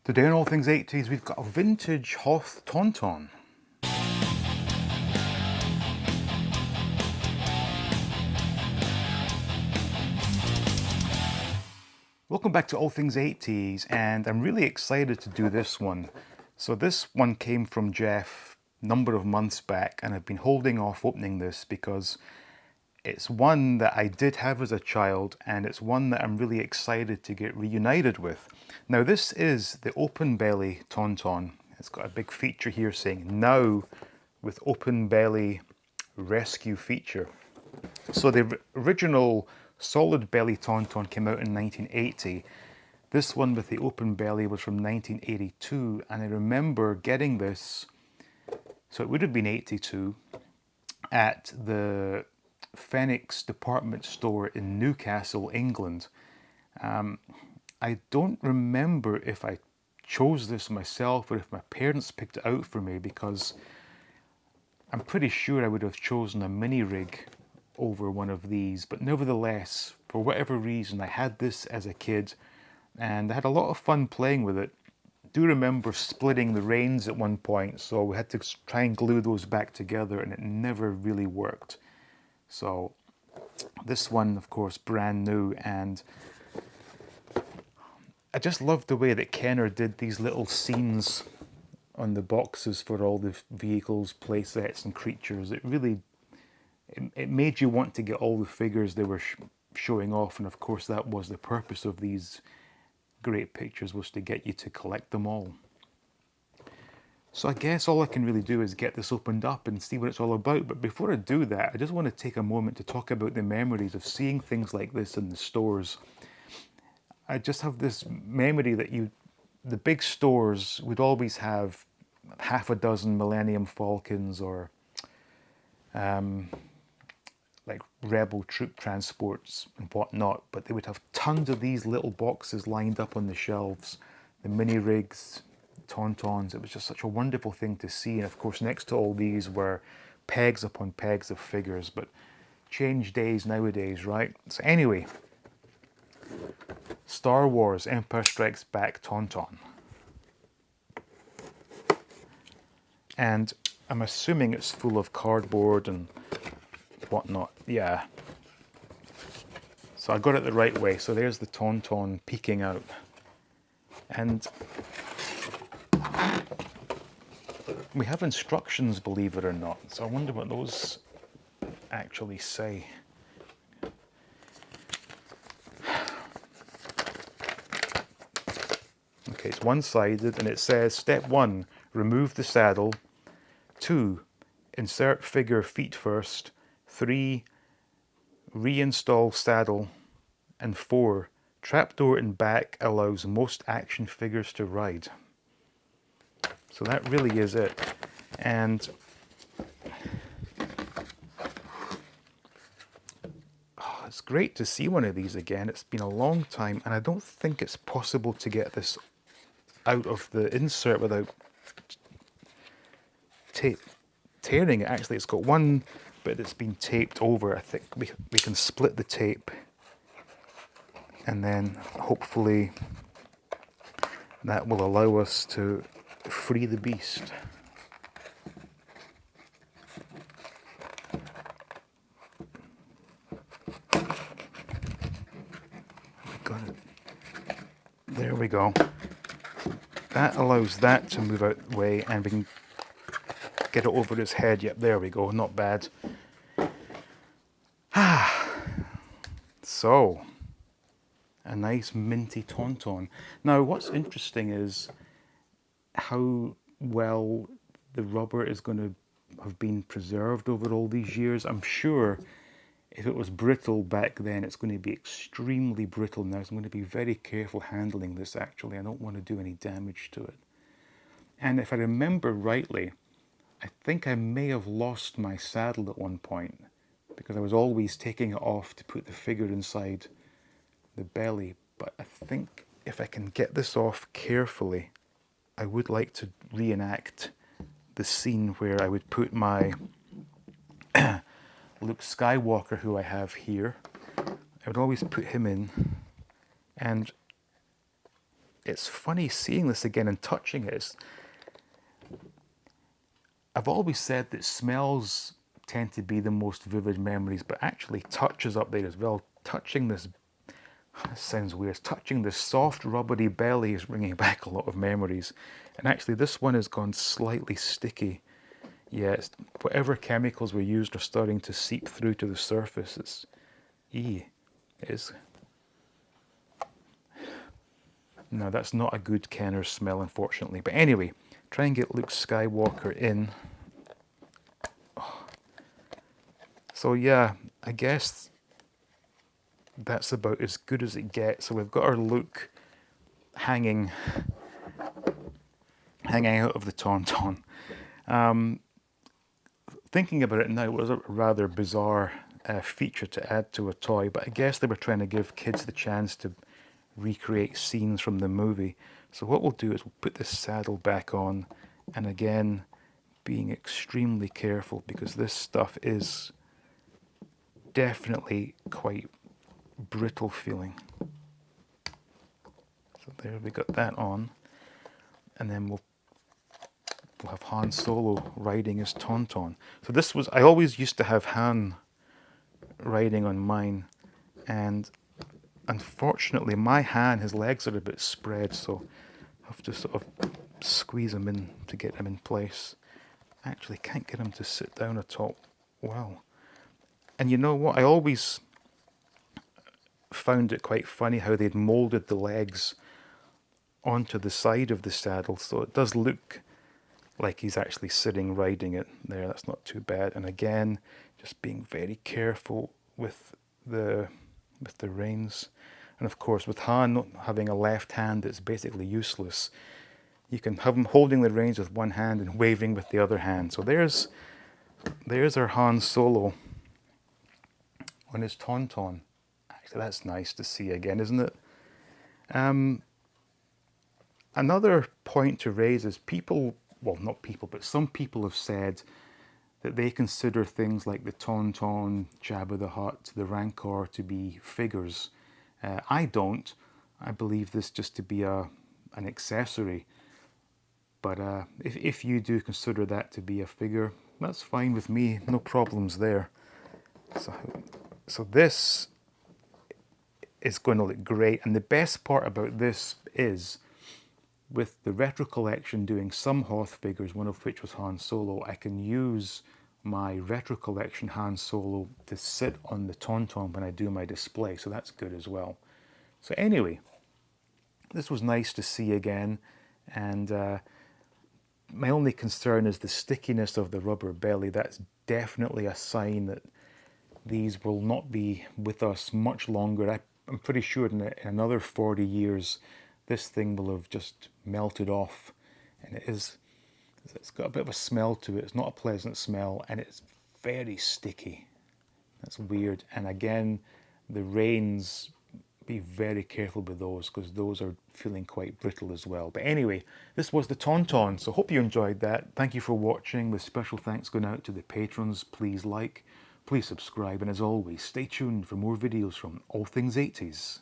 Today on All Things 80s, we've got a vintage Hoth Tauntaun. Welcome back to All Things 80s, and I'm really excited to do this one. So this one came from Jeff a number of months back, and I've been holding off opening this because it's one that I did have as a child, and it's one that I'm really excited to get reunited with. Now this is the open belly Tauntaun. It's got a big feature here saying now with open belly rescue feature. So the original solid belly Tauntaun came out in 1980. This one with the open belly was from 1982, and I remember getting this, so it would have been 82, at the Phoenix department store in Newcastle, England. I don't remember if I chose this myself or if my parents picked it out for me, because I'm pretty sure I would have chosen a mini rig over one of these, but nevertheless, for whatever reason, I had this as a kid and I had a lot of fun playing with it. I do remember splitting the reins at one point, so we had to try and glue those back together, and it never really worked. So this one, of course, brand new, and I just loved the way that Kenner did these little scenes on the boxes for all the vehicles, playsets and creatures. It really, it made you want to get all the figures they were showing off, and of course that was the purpose of these great pictures, was to get you to collect them all. So I guess all I can really do is get this opened up and see what it's all about. But before I do that, I just want to take a moment to talk about the memories of seeing things like this in the stores. I just have this memory that the big stores would always have half a dozen Millennium Falcons or like Rebel troop transports and whatnot, but they would have tons of these little boxes lined up on the shelves, the mini rigs, Tauntauns. It was just such a wonderful thing to see, and of course next to all these were pegs upon pegs of figures, but change days nowadays, right? So anyway, Star Wars Empire Strikes Back Tauntaun. And I'm assuming it's full of cardboard and whatnot. Yeah. So I got it the right way. So there's the Tauntaun peeking out. And we have instructions, believe it or not. So I wonder what those actually say. Okay, it's one-sided, and it says, step 1, remove the saddle. 2, insert figure feet first. 3, reinstall saddle. And 4, trapdoor in back allows most action figures to ride. So that really is it. And it's great to see one of these again. It's been a long time, and I don't think it's possible to get this out of the insert without tearing it. Actually, it's got one bit that's been taped over. I think we can split the tape, and then hopefully that will allow us to free the beast. Got it. There we go. That allows that to move out the way, and we can get it over his head. Yep, there we go. Not bad. So, a nice minty Tauntaun. Now, what's interesting is how well the rubber is going to have been preserved over all these years. I'm sure if it was brittle back then, it's going to be extremely brittle now. So I'm going to be very careful handling this, actually. I don't want to do any damage to it. And if I remember rightly, I think I may have lost my saddle at one point, because I was always taking it off to put the figure inside the belly. But I think if I can get this off carefully, I would like to reenact the scene where I would put my Luke Skywalker, who I have here. I would always put him in, and it's funny seeing this again and touching it. I've always said that smells tend to be the most vivid memories, but actually touch is up there as well. Touching this sounds weird. Touching this soft, rubbery belly is bringing back a lot of memories. And actually, this one has gone slightly sticky. Yeah, whatever chemicals were used are starting to seep through to the surface. It is. No, that's not a good Kenner's smell, unfortunately. But anyway, try and get Luke Skywalker in. So yeah, I guess that's about as good as it gets. So we've got our Luke hanging out of the Tauntaun. Thinking about it now, it was a rather bizarre feature to add to a toy, but I guess they were trying to give kids the chance to recreate scenes from the movie. So what we'll do is we'll put this saddle back on, and again, being extremely careful because this stuff is definitely quite brittle feeling. So there we got that on, and then we'll have Han Solo riding his Tauntaun. So this was, I always used to have Han riding on mine, and unfortunately my Han, his legs are a bit spread, so I have to sort of squeeze him in to get him in place. Actually can't get him to sit down at all. Wow. And you know what, I always found it quite funny how they'd molded the legs onto the side of the saddle, so it does look like he's actually sitting riding it there. That's not too bad. And again, just being very careful with the reins. And of course, with Han not having a left hand, it's basically useless. You can have him holding the reins with one hand and waving with the other hand. So there's our Han Solo on his Tauntaun. Actually, that's nice to see again, isn't it? Another point to raise is people, well, not people, but some people have said that they consider things like the Tauntaun, Jabba the Hutt, the Rancor to be figures. I don't. I believe this just to be an accessory. But if you do consider that to be a figure, that's fine with me. No problems there. So this is going to look great. And the best part about this is, with the retro collection doing some Hoth figures, one of which was Han Solo, I can use my retro collection Han Solo to sit on the Tauntaun when I do my display, so that's good as well. So anyway, this was nice to see again, and my only concern is the stickiness of the rubber belly. That's definitely a sign that these will not be with us much longer. I'm pretty sure in another 40 years this thing will have just melted off, and it's got a bit of a smell to it. It's not a pleasant smell, and it's very sticky. That's weird. And again, the reins, be very careful with those because those are feeling quite brittle as well. But anyway, this was the Tauntaun, so hope you enjoyed that. Thank you for watching, with special thanks going out to the patrons. Please like, please subscribe, and as always, stay tuned for more videos from All Things 80s.